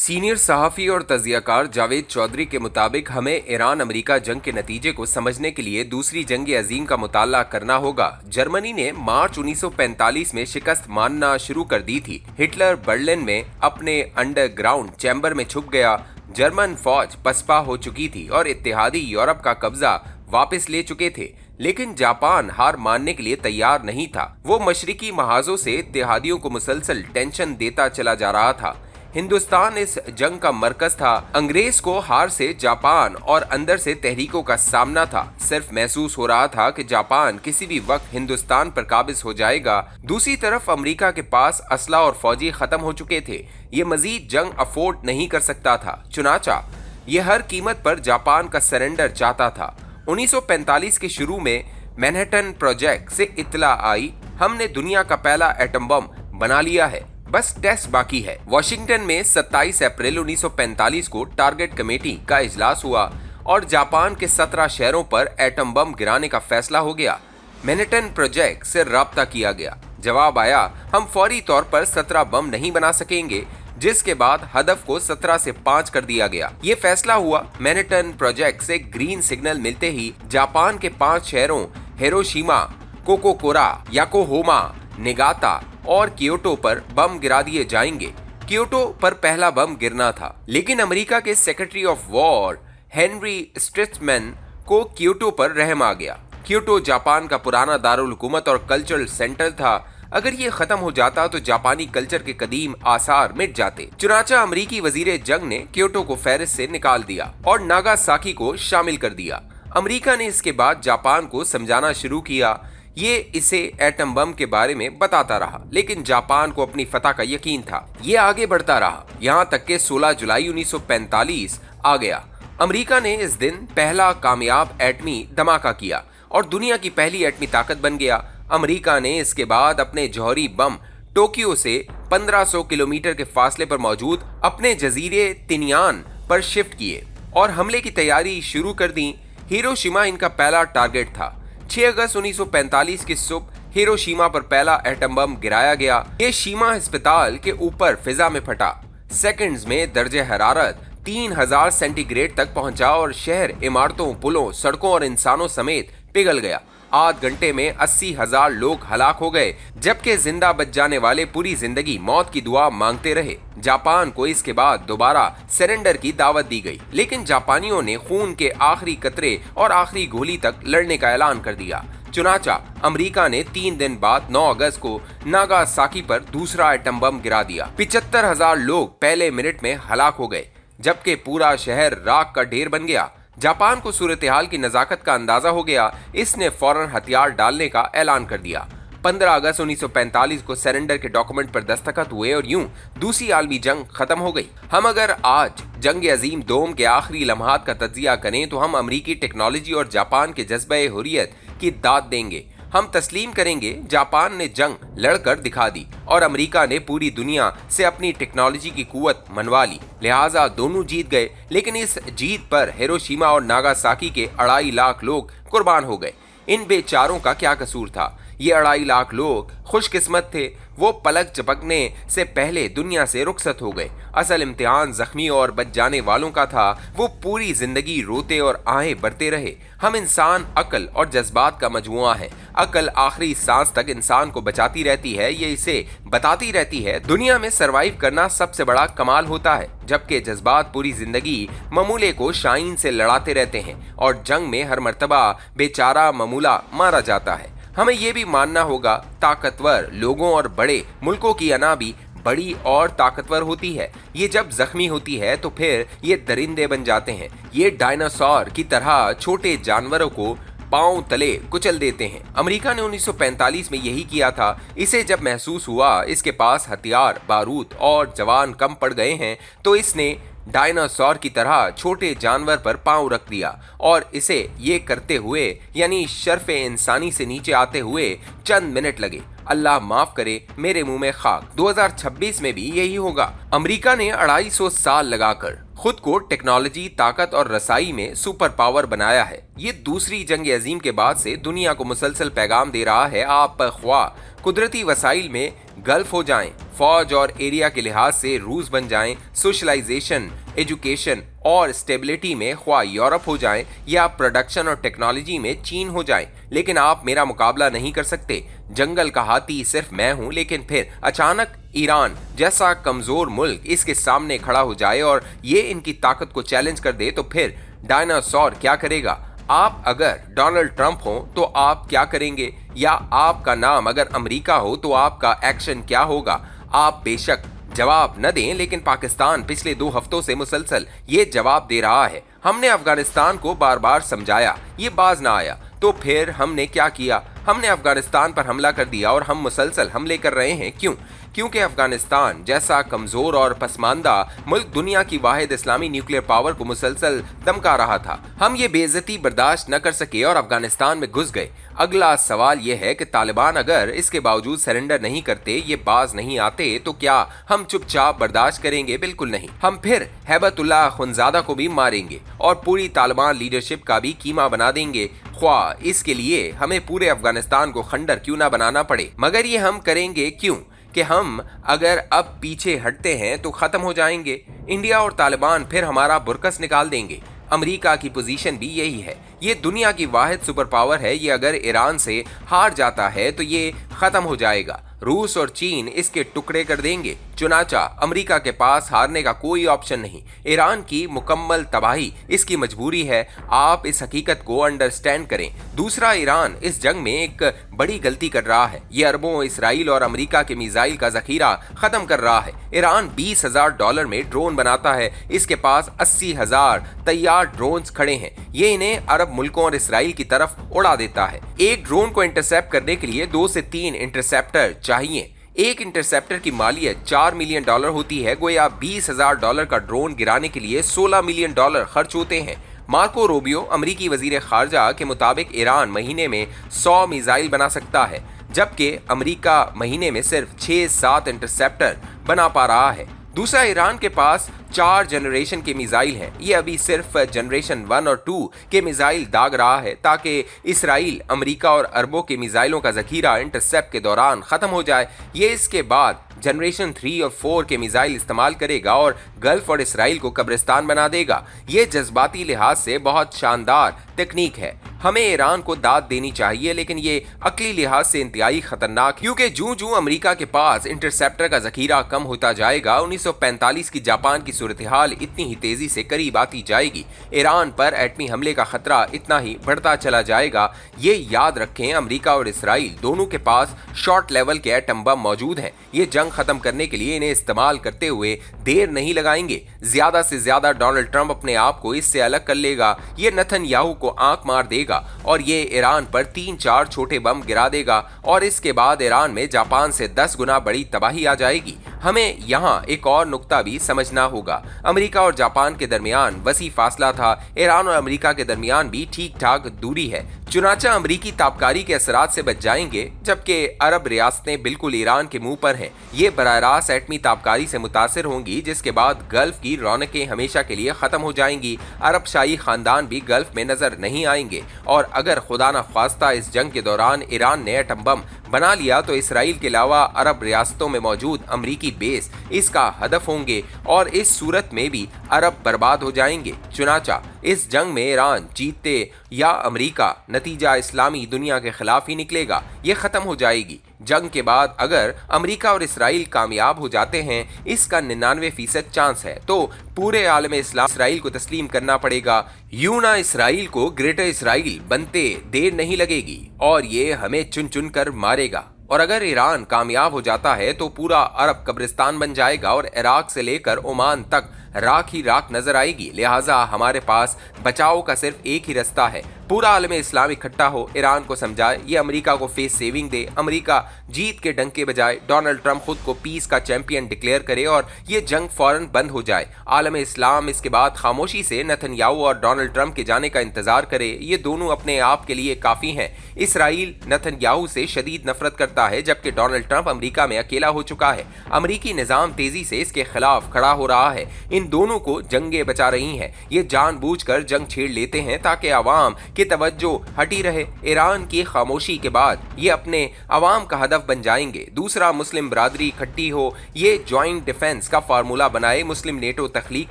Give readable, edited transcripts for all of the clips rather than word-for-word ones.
Senior सहाफ़ी और तज़कियाकार जावेद चौधरी के मुताबिक हमें ईरान अमेरिका जंग के नतीजे को समझने के लिए दूसरी जंग अज़ीम का मुताला करना होगा। जर्मनी ने मार्च 1945 में शिकस्त मानना शुरू कर दी थी। हिटलर बर्लिन में अपने अंडरग्राउंड चैम्बर में छुप गया। जर्मन फौज पसपा हो चुकी थी और इत्तेहादी यूरोप का कब्जा वापस ले चुके थे, लेकिन जापान हार मानने के लिए तैयार नहीं था। वो मशरिकी महाजों से इत्तेहादियों को मुसलसल टेंशन देता चला जा रहा था। हिंदुस्तान इस जंग का मरकज था। अंग्रेज को हार से जापान और अंदर से तहरीकों का सामना था। सिर्फ महसूस हो रहा था कि जापान किसी भी वक्त हिंदुस्तान पर काबिज हो जाएगा। दूसरी तरफ अमेरिका के पास असला और फौजी खत्म हो चुके थे। ये मजीद जंग अफोर्ड नहीं कर सकता था। चुनाचा ये हर कीमत पर जापान का सरेंडर चाहता था। 1945 के शुरू में मैनहट्टन प्रोजेक्ट से इत्तला आई, हमने दुनिया का पहला एटम बम बना लिया है, बस टेस्ट बाकी है। वाशिंगटन में 27 अप्रैल 1945 को टारगेट कमेटी का इजलास हुआ और जापान के 17 शहरों पर एटम बम गिराने का फैसला हो गया। मैनहट्टन प्रोजेक्ट से राब्ता किया गया। जवाब आया, हम फौरी तौर पर 17 बम नहीं बना सकेंगे, जिसके बाद हदफ को 17 से 5 कर दिया गया। ये फैसला हुआ। मैनहट्टन प्रोजेक्ट से ग्रीन सिग्नल मिलते ही जापान के 5 शहरों हिरोशिमा, कोकोकोरा, याकोहोमा, निगाता और क्योटो पर बम गिरा दिए जाएंगे। क्योटो पर पहला बम गिरना था, लेकिन अमेरिका के सेक्रेटरी ऑफ वॉर हेनरी स्ट्रिट्जमैन को क्योटो पर रहम आ गया। क्योटो जापान का पुराना दारुल हुकूमत और कल्चरल सेंटर था। अगर ये खत्म हो जाता तो जापानी कल्चर के कदीम आसार मिट जाते। चुनाचा अमरीकी वजीर जंग ने क्योटो को फहरिस्त से निकाल दिया और नागासाकी को शामिल कर दिया। अमेरिका ने इसके बाद जापान को समझाना शुरू किया। ये इसे एटम बम के बारे में बताता रहा, लेकिन जापान को अपनी फतह का यकीन था। ये आगे बढ़ता रहा, यहाँ तक कि 16 जुलाई 1945 आ गया। अमेरिका ने इस दिन पहला कामयाब एटमी धमाका किया और दुनिया की पहली एटमी ताकत बन गया। अमेरिका ने इसके बाद अपने जौहरी बम टोक्यो से 1500 किलोमीटर के फासले पर मौजूद अपने जजीरे तिनयान पर शिफ्ट किए और हमले की तैयारी शुरू कर दी। हिरोशिमा इनका पहला टारगेट था। 6 अगस्त 1945 की सुबह हिरोशिमा पर पहला एटम बम गिराया गया। ये शीमा अस्पताल के ऊपर फिजा में फटा। सेकंड्स में दर्जे हरारत 3000 सेंटीग्रेड तक पहुंचा और शहर इमारतों, पुलों, सड़कों और इंसानों समेत पिघल गया। आध घंटे में 80,000 लोग हलाक हो गए, जबकि जिंदा बच जाने वाले पूरी जिंदगी मौत की दुआ मांगते रहे। जापान को इसके बाद दोबारा सरेंडर की दावत दी गई, लेकिन जापानियों ने खून के आखिरी कतरे और आखिरी गोली तक लड़ने का ऐलान कर दिया। चुनाचा अमेरिका ने 3 दिन बाद 9 अगस्त को नागासाकी पर दूसरा एटम बम गिरा दिया। 75,000 लोग पहले मिनट में हलाक हो गए, जबकि पूरा शहर राख का ढेर बन गया। जापान को सूरत हाल की नजाकत का अंदाजा हो गया। इसने फौरन हथियार डालने का ऐलान कर दिया। 15 अगस्त 1945 को सरेंडर के डॉक्यूमेंट पर दस्तखत हुए और यूं दूसरी आलमी जंग खत्म हो गई। हम अगर आज जंग अजीम दोम के आखिरी लम्हात का तज्जिया करें तो हम अमरीकी टेक्नोलॉजी और जापान के जज्बे हुर्रियत की दाद देंगे। हम तस्लीम करेंगे जापान ने जंग लड़कर दिखा दी और अमेरिका ने पूरी दुनिया से अपनी टेक्नोलॉजी की कुव्वत मनवा ली। लिहाजा दोनों जीत गए, लेकिन इस जीत पर हिरोशिमा और नागासाकी के 2.5 लाख लोग कुर्बान हो गए। इन बेचारों का क्या कसूर था? ये 2.5 लाख लोग खुशकिस्मत थे। वो पलक झपकने से पहले दुनिया से रुखसत हो गए। असल इम्तिहान जख्मी और बच जाने वालों का था। वो पूरी जिंदगी रोते और आहें भरते रहे। हम इंसान अक्ल और जज्बात का मजमुआ है। अक्ल आखिरी सांस तक इंसान को बचाती रहती है, ये इसे बताती रहती है दुनिया में सरवाइव करना सबसे बड़ा कमाल होता है, जबकि जज्बात पूरी जिंदगी ममूले को शाइन से लड़ाते रहते हैं और जंग में हर मर्तबा बेचारा ममूला मारा जाता है। हमें ये भी मानना होगा ताकतवर लोगों और बड़े मुल्कों की अना भी बड़ी और ताकतवर होती है। ये जब जख्मी होती है तो फिर ये दरिंदे बन जाते हैं। ये डायनासोर की तरह छोटे जानवरों को पांव तले कुचल देते हैं। अमेरिका ने 1945 में यही किया था। इसे जब महसूस हुआ इसके पास हथियार, बारूद और जवान कम पड़ गए हैं, तो इसने डायनासोर की तरह छोटे जानवर पर पांव रख दिया और इसे ये करते हुए यानी शर्फ़े इंसानी से नीचे आते हुए चंद मिनट लगे। अल्लाह माफ करे, मेरे मुंह में खाक। 2026 में भी यही होगा। अमेरिका ने 250 साल लगाकर खुद को टेक्नोलॉजी, ताकत और रसाई में सुपर पावर बनाया है। ये दूसरी जंग अजीम के बाद से दुनिया को मुसलसल पैगाम दे रहा है, आप ख्वाह कुदरती वसाइल में गल्फ हो जाएं, फौज और एरिया के लिहाज से रूस बन जाएं, सोशलाइजेशन, एजुकेशन और स्टेबिलिटी में ख्वाह यूरोप हो जाएं या प्रोडक्शन और टेक्नोलॉजी में चीन हो जाएं, लेकिन आप मेरा मुकाबला नहीं कर सकते। जंगल का हाथी सिर्फ मैं हूं। लेकिन फिर अचानक ईरान जैसा कमजोर मुल्क इसके सामने खड़ा हो जाए और ये इनकी ताकत को चैलेंज कर दे, तो फिर डायनासोर क्या करेगा? आप अगर डोनाल्ड ट्रंप हो तो आप क्या करेंगे? या आपका नाम अगर अमेरिका हो तो आपका एक्शन क्या होगा? आप बेशक जवाब न दें, लेकिन पाकिस्तान पिछले 2 हफ्तों से मुसलसल ये जवाब दे रहा है। हमने अफगानिस्तान को बार बार समझाया, ये बाज ना आया, तो फिर हमने क्या किया? हमने अफगानिस्तान पर हमला कर दिया और हम मुसलसल हमले कर रहे हैं। क्यों? क्योंकि अफगानिस्तान जैसा कमजोर और पसमानदा मुल्क दुनिया की वाहिद इस्लामी न्यूक्लियर पावर को मुसलसल धमका रहा था। हम ये बेइज्जती बर्दाश्त न कर सके और अफगानिस्तान में घुस गए। अगला सवाल यह है कि तालिबान अगर इसके बावजूद सरेंडर नहीं करते, ये बाज नहीं आते, तो क्या हम चुपचाप बर्दाश्त करेंगे? बिल्कुल नहीं। हम फिर हैबतुल्लाह खुनजादा को भी मारेंगे और पूरी तालिबान लीडरशिप का भी कीमा बना देंगे, ख्वाह इसके लिए हमें पूरे अफगानिस्तान को खंडर क्यों ना बनाना पड़े। मगर ये हम करेंगे क्यों? कि हम अगर अब पीछे हटते हैं तो खत्म हो जाएंगे। इंडिया और तालिबान फिर हमारा बुरकस निकाल देंगे। अमेरिका की पोजीशन भी यही है। ये दुनिया की वाहिद सुपर पावर है। ये अगर ईरान से हार जाता है तो ये खत्म हो जाएगा। रूस और चीन इसके टुकड़े कर देंगे। चुनाचा अमेरिका के पास हारने का कोई ऑप्शन नहीं। ईरान की मुकम्मल तबाही इसकी मजबूरी है। आप इस हकीकत को अंडरस्टैंड करें। दूसरा, ईरान इस जंग में एक बड़ी गलती कर रहा है। ये अरबों इसराइल और अमेरिका के मिसाइल का जखीरा खत्म कर रहा है। ईरान $20,000 में ड्रोन बनाता है। इसके पास 80,000 तैयार ड्रोन्स खड़े हैं। ये इन्हें अरब मुल्कों और इसराइल की तरफ उड़ा देता है। एक ड्रोन को इंटरसेप्ट करने के लिए 2 से 3 इंटरसेप्टर चाहिए। एक इंटरसेप्टर की मालियत $4 मिलियन होती है। गोया $20,000 का ड्रोन गिराने के लिए $16 मिलियन खर्च होते हैं। मार्को रूबियो अमरीकी वजीर खारजा के मुताबिक ईरान महीने में 100 मिसाइल बना सकता है, जबकि अमेरिका महीने में सिर्फ 6-7 इंटरसेप्टर बना पा रहा है। दूसरा, ईरान के पास 4 जनरेशन के मिसाइल हैं। ये अभी सिर्फ जनरेशन 1 और 2 के मिसाइल दाग रहा है ताकि इसराइल, अमेरिका और अरबों के मिसाइलों का जखीरा इंटरसेप्ट के दौरान खत्म हो जाए। ये इसके बाद जनरेशन 3 और 4 के मिसाइल इस्तेमाल करेगा और गल्फ और इसराइल को कब्रिस्तान बना देगा। ये जज्बाती लिहाज से बहुत शानदार तकनीक है। हमें ईरान को दाद देनी चाहिए, लेकिन ये अकली लिहाज से इंतहाई खतरनाक, क्योंकि जूं अमेरिका के पास इंटरसेप्टर का जखीरा कम होता जाएगा, 1945 की जापान की सूरत हाल इतनी ही तेजी से करीब आती जाएगी। ईरान पर एटमी हमले का खतरा इतना ही बढ़ता चला जाएगा। ये याद रखें, अमेरिका और इसराइल दोनों के पास शॉर्ट लेवल के एटम बम मौजूद हैं। ये जंग खत्म करने के लिए इन्हें इस्तेमाल करते हुए देर नहीं लगाएंगे। ज्यादा से ज्यादा डोनाल्ड ट्रंप अपने आप को इससे अलग कर लेगा। ये नेतन्याहू को आंख मार देगा और ये ईरान पर 3-4 छोटे बम गिरा देगा और इसके बाद ईरान में जापान से 10 गुना बड़ी तबाही आ जाएगी। हमें यहाँ एक और नुक्ता भी समझना होगा। अमेरिका और जापान के दरमियान वसी फासला था। ईरान और अमेरिका के दरमियान भी ठीक ठाक दूरी है। चुनाचा अमेरिकी ताबकारी के असरात से बच जाएंगे, जबकि अरब रियासतें बिल्कुल ईरान के मुंह पर हैं। ये बराह रास्त एटमी ताबकारी से मुतासिर होंगी, जिसके बाद गल्फ की रौनकें हमेशा के लिए खत्म हो जाएंगी। अरब शाही खानदान भी गल्फ में नजर नहीं आएंगे और अगर खुदा न ख्वास्ता इस जंग के दौरान ईरान ने एटम बम बना लिया तो इसराइल के अलावा अरब रियासतों में मौजूद अमरीकी बेस इसका हदफ होंगे और इस सूरत में भी अरब बर्बाद हो जाएंगे। चुनाचा इस जंग में ईरान जीतते या अमरीका, नतीजा इस्लामी दुनिया के खिलाफ ही निकलेगा। ये खत्म हो जाएगी। जंग के बाद अगर अमेरिका और इसराइल कामयाब हो जाते हैं, इसका 99% चांस है, तो पूरे आलम इस्लाम इसराइल को तस्लीम करना पड़ेगा। यूं ना इसराइल को ग्रेटर इसराइल बनते देर नहीं लगेगी और ये हमें चुन चुन कर मारेगा। और अगर ईरान कामयाब हो जाता है तो पूरा अरब कब्रिस्तान बन जाएगा और इराक से लेकर ओमान तक राख ही राख नजर आएगी। लिहाजा हमारे पास बचाव का सिर्फ एक ही रास्ता है, पूरा आलम इस्लाम इकट्ठा हो, ईरान को समझाए, ये अमेरिका को फेस सेविंग दे, अमेरिका जीत के डंके बजाए, डोनाल्ड ट्रंप खुद को पीस का चैंपियन डिक्लेयर करे और ये जंग फौरन बंद हो जाए। आलम इस्लाम इसके बाद खामोशी से नेतन्याहू और डोनाल्ड ट्रंप के जाने का इंतजार करे। ये दोनों अपने आप के लिए काफी हैं। इसराइल नेतन्याहू से शदीद नफरत करता है, जबकि डोनाल्ड ट्रंप अमेरिका में अकेला हो चुका है। अमेरिकी निजाम तेजी से इसके खिलाफ खड़ा हो रहा है। इन दोनों को जंगें बचा रही हैं। ये जानबूझकर जंग छेड़ लेते हैं ताकि आवाम की तवज्जो हटी रहे। ईरान की खामोशी के बाद ये अपने आवाम का हदफ बन जाएंगे। दूसरा, मुस्लिम बरादरी इकट्ठी हो, ये ज्वाइंट डिफेंस का फार्मूला बनाए, मुस्लिम नेटो तख्लीक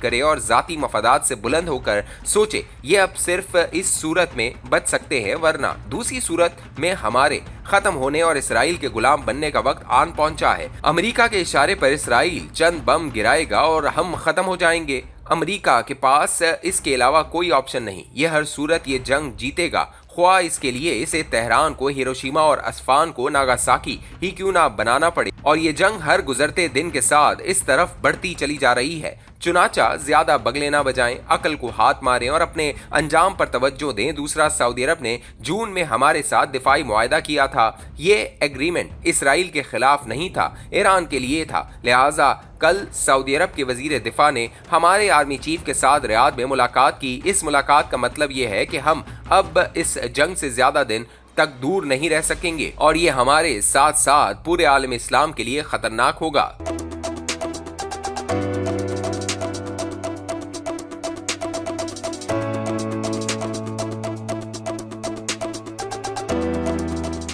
करे और जाती मफादात से बुलंद होकर सोचे। ये अब सिर्फ इस सूरत में बच सकते हैं, वरना दूसरी सूरत में हमारे खत्म होने और इसराइल के गुलाम बनने का वक्त आन पहुंचा है। अमेरिका के इशारे पर इसराइल चंद बम गिराएगा और हम खत्म हो जाएंगे। अमेरिका के पास इसके अलावा कोई ऑप्शन नहीं। ये हर सूरत ये जंग जीतेगा, ख्वाह इसके लिए इसे तेहरान को हिरोशिमा और अस्फान को नागासाकी ही क्यों ना बनाना पड़े। और ये जंग हर गुजरते दिन के साथ इस तरफ बढ़ती चली जा रही है। चुनाचा ज्यादा बगले ना बजाएं, अकल को हाथ मारें और अपने अंजाम पर तवज्जो दें। दूसरा, सऊदी अरब ने जून में हमारे साथ दिफाई मुआहदा किया था। ये एग्रीमेंट इसराइल के खिलाफ नहीं था, ईरान के लिए था। लिहाजा कल सऊदी अरब के वजीर दिफा ने हमारे आर्मी चीफ के साथ रियाद में मुलाकात की। इस मुलाकात का मतलब ये है कि हम अब इस जंग से ज्यादा दिन तक दूर नहीं रह सकेंगे और ये हमारे साथ साथ पूरे आलम इस्लाम के लिए खतरनाक होगा।